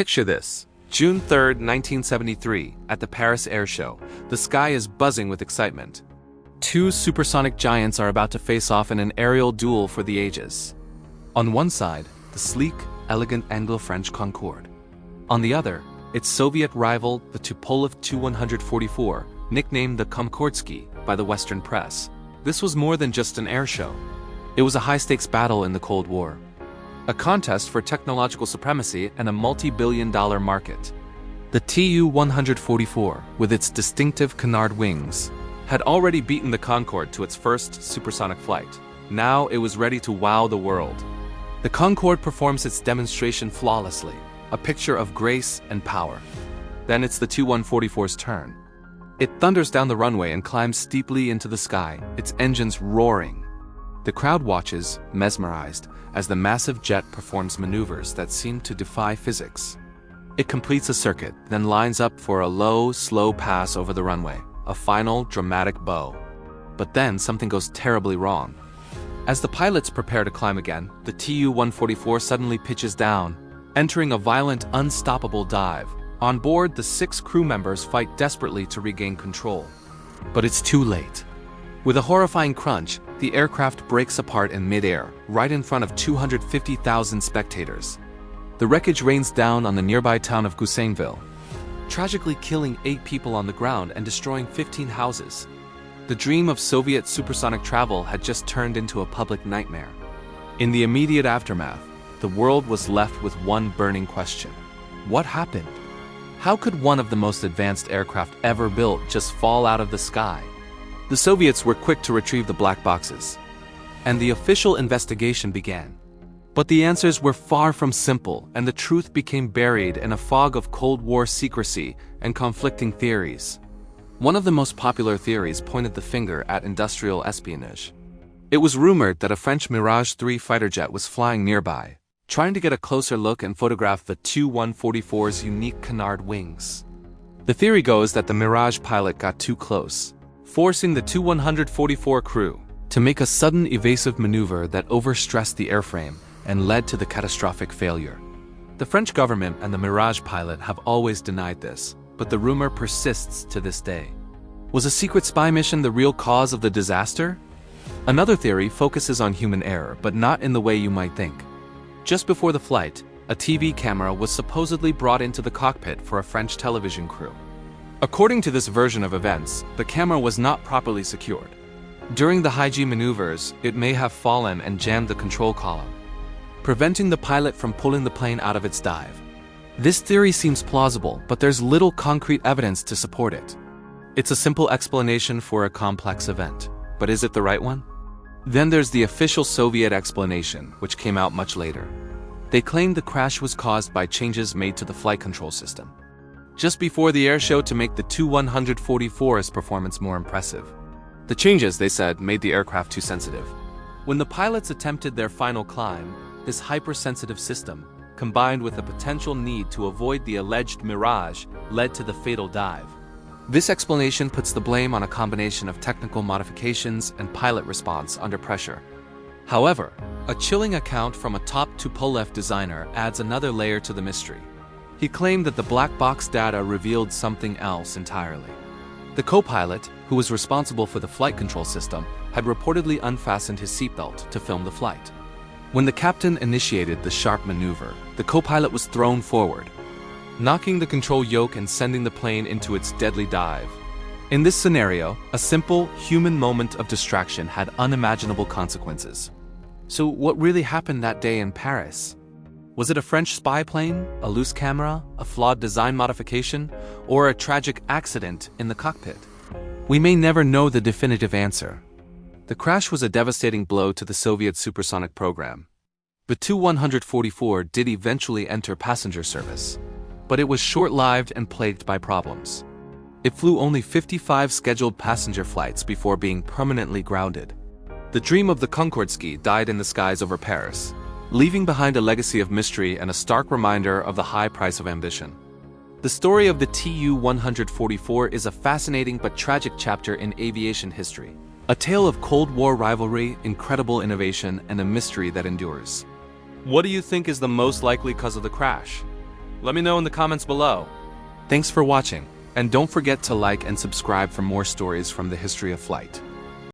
Picture this. June 3, 1973, at the Paris Air Show, the sky is buzzing with excitement. Two supersonic giants are about to face off in an aerial duel for the ages. On one side, the sleek, elegant Anglo-French Concorde. On the other, its Soviet rival, the Tupolev Tu-144, nicknamed the Concorde by the Western press. This was more than just an air show. It was a high-stakes battle in the Cold War. A contest for technological supremacy and a multi-billion-dollar market. The Tu-144, with its distinctive canard wings, had already beaten the Concorde to its first supersonic flight. Now it was ready to wow the world. The Concorde performs its demonstration flawlessly, a picture of grace and power. Then it's the Tu-144's turn. It thunders down the runway and climbs steeply into the sky, its engines roaring. The crowd watches, mesmerized, as the massive jet performs maneuvers that seem to defy physics. It completes a circuit, then lines up for a low, slow pass over the runway, a final, dramatic bow. But then something goes terribly wrong. As the pilots prepare to climb again, the Tu-144 suddenly pitches down, entering a violent, unstoppable dive. On board, the 6 crew members fight desperately to regain control. But it's too late. With a horrifying crunch, the aircraft breaks apart in midair, right in front of 250,000 spectators. The wreckage rains down on the nearby town of Goussainville, tragically killing 8 people on the ground and destroying 15 houses. The dream of Soviet supersonic travel had just turned into a public nightmare. In the immediate aftermath, the world was left with one burning question. What happened? How could one of the most advanced aircraft ever built just fall out of the sky? The Soviets were quick to retrieve the black boxes, and the official investigation began. But the answers were far from simple, and the truth became buried in a fog of Cold War secrecy and conflicting theories. One of the most popular theories pointed the finger at industrial espionage. It was rumored that a French Mirage 3 fighter jet was flying nearby, trying to get a closer look and photograph the Tu-144's unique canard wings. The theory goes that the Mirage pilot got too close, forcing the Tu-144 crew to make a sudden evasive maneuver that overstressed the airframe and led to the catastrophic failure. The French government and the Mirage pilot have always denied this, but the rumor persists to this day. Was a secret spy mission the real cause of the disaster? Another theory focuses on human error, but not in the way you might think. Just before the flight, a TV camera was supposedly brought into the cockpit for a French television crew. According to this version of events, the camera was not properly secured. During the high-G maneuvers, it may have fallen and jammed the control column, preventing the pilot from pulling the plane out of its dive. This theory seems plausible, but there's little concrete evidence to support it. It's a simple explanation for a complex event, but is it the right one? Then there's the official Soviet explanation, which came out much later. They claimed the crash was caused by changes made to the flight control system just before the air show to make the Tu-144's performance more impressive. The changes, they said, made the aircraft too sensitive. When the pilots attempted their final climb, this hypersensitive system, combined with a potential need to avoid the alleged mirage, led to the fatal dive. This explanation puts the blame on a combination of technical modifications and pilot response under pressure. However, a chilling account from a top Tupolev designer adds another layer to the mystery. He claimed that the black box data revealed something else entirely. The co-pilot, who was responsible for the flight control system, had reportedly unfastened his seatbelt to film the flight. When the captain initiated the sharp maneuver, the co-pilot was thrown forward, knocking the control yoke and sending the plane into its deadly dive. In this scenario, a simple, human moment of distraction had unimaginable consequences. So what really happened that day in Paris? Was it a French spy plane, a loose camera, a flawed design modification, or a tragic accident in the cockpit? We may never know the definitive answer. The crash was a devastating blow to the Soviet supersonic program. The Tu-144 did eventually enter passenger service, but it was short-lived and plagued by problems. It flew only 55 scheduled passenger flights before being permanently grounded. The dream of the Concorde died in the skies over Paris, leaving behind a legacy of mystery and a stark reminder of the high price of ambition. The story of the Tu-144 is a fascinating but tragic chapter in aviation history, a tale of Cold War rivalry, incredible innovation, and a mystery that endures. What do you think is the most likely cause of the crash? Let me know in the comments below. Thanks for watching, and don't forget to like and subscribe for more stories from the history of flight.